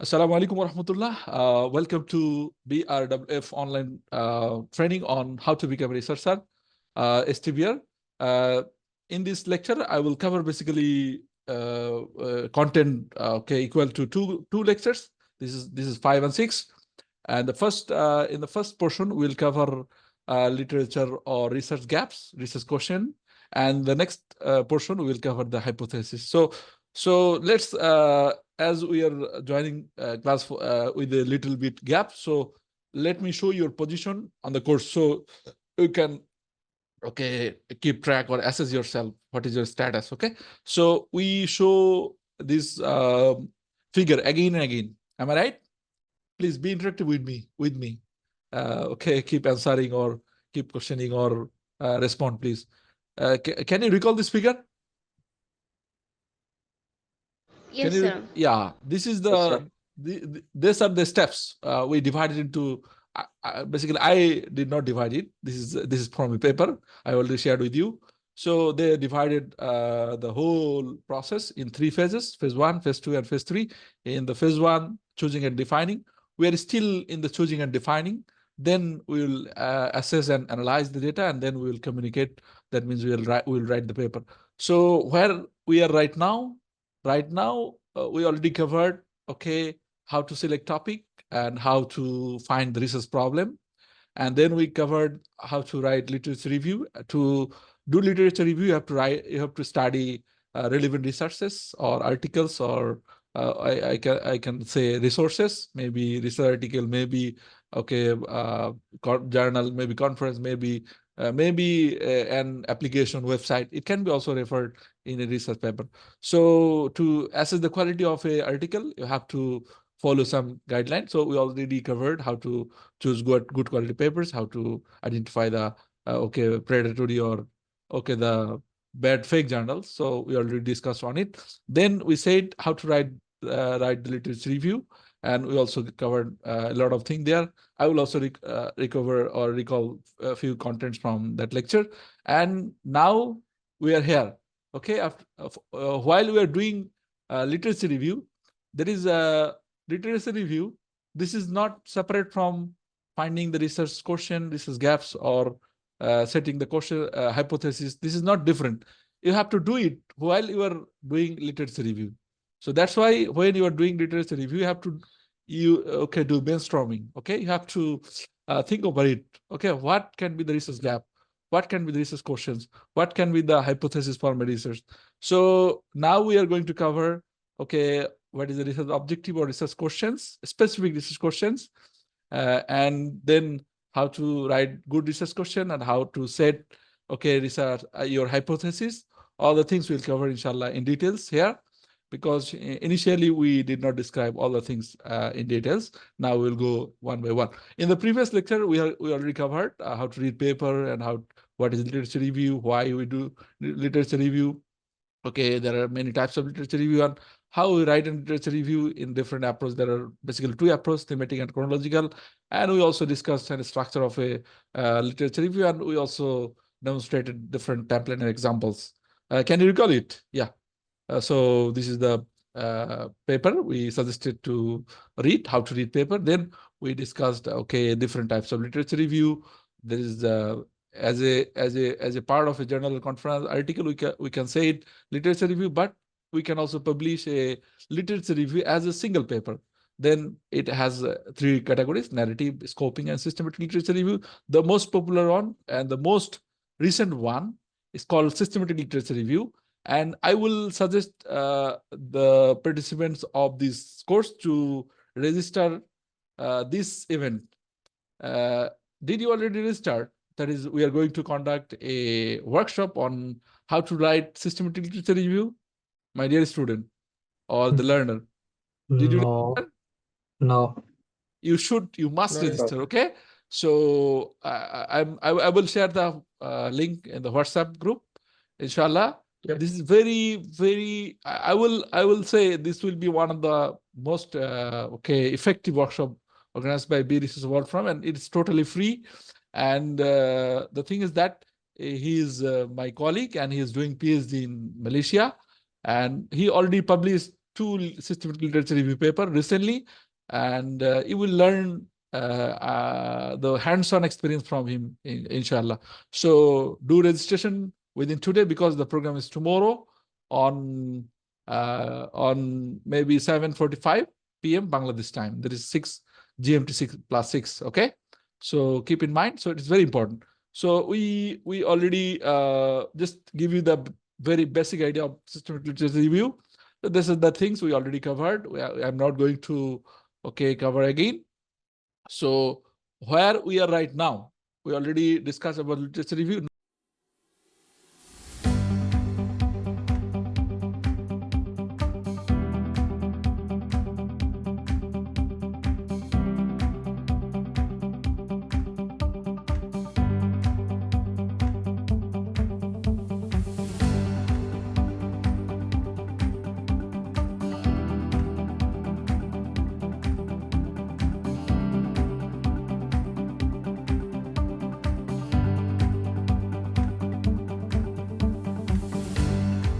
Assalamu alaikum wa rahmatullah. Welcome to BRWF online training on how to become a researcher, HTBR. In this lecture, I will cover basically content equal to two lectures. This is 5 and 6. And the first in the first portion, we'll cover literature or research gaps, research question. And the next portion, we'll cover the hypothesis. So let's, as we are joining class with a little bit gap, so let me show your position on the course so you can keep track or assess yourself. What is your status? Okay, so we show this figure again and again. Am I right? Please be interactive with me. Keep answering or keep questioning or respond, please. Can you recall this figure? Yes, sir. Yeah, this is these are the steps we divided into. Basically, I did not divide it. This is from a paper I already shared with you. So they divided the whole process in 3 phases: phase 1, phase 2, and phase 3. In the phase 1, choosing and defining, we are still in the choosing and defining. Then we will assess and analyze the data, and then we will communicate. That means we will write the paper. So where we are right now, we already covered how to select topic and how to find the research problem, and then we covered how to write literature review. To do literature review, you have to study relevant resources or articles, or I can say resources, maybe research article, maybe journal, maybe conference, maybe an application website. It can be also referred in a research paper. So to assess the quality of a article, you have to follow some guidelines. So we already covered how to choose good quality papers, how to identify the predatory or the bad fake journals. So we already discussed on it. Then we said how to write the literature review, and we also covered a lot of things there. I will also recover or recall a few contents from that lecture. And now we are here. While we are doing literature review, there is a literature review. This is not separate from finding the research question, research gaps, or setting the question hypothesis. This is not different. You have to do it while you are doing literature review. So that's why when you are doing literature review, you have to do brainstorming. You have to think about it. What can be the research gap? What can be the research questions? What can be the hypothesis for my research? So now we are going to cover what is the research objective or research questions, specific research questions, and then how to write good research question and how to set research your hypothesis. All the things we'll cover inshallah in details here, because initially we did not describe all the things in details. Now we'll go one by one. In the previous lecture, we already covered how to read paper and what is literature review, why we do literature review. There are many types of literature review, and how we write a literature review in different approaches. There are basically 2 approaches, thematic and chronological. And we also discussed the structure of a literature review, and we also demonstrated different template and examples. Can you recall it? Yeah. So this is the paper we suggested to read, how to read paper. Then we discussed different types of literature review. There is as a part of a journal conference article, we can say it literature review, but we can also publish a literature review as a single paper. Then it has 3 categories: narrative, scoping, and systematic literature review. The most popular one and the most recent one is called systematic literature review. And I will suggest the participants of this course to register this event. Did you already register? That is, we are going to conduct a workshop on how to write systematic literature review, my dear student or the learner. Did you register? No. You must register. Okay. So I will share the link in the WhatsApp group, inshallah. Yep. This is very I will say this will be one of the most effective workshop organized by BRWF World Forum, and it's totally free. And the thing is that he is my colleague, and he is doing PhD in Malaysia, and he already published two systematic literature review paper recently, and you will learn the hands-on experience from him, inshallah. So do registration within today, because the program is tomorrow on maybe 7:45 p.m. Bangladesh time. That is 6 GMT 6 plus 6. Okay, so keep in mind. So it is very important. So we already just give you the very basic idea of systematic literature review. So this is the things we already covered. I'm not going to cover again. So where we are right now, we already discussed about literature review.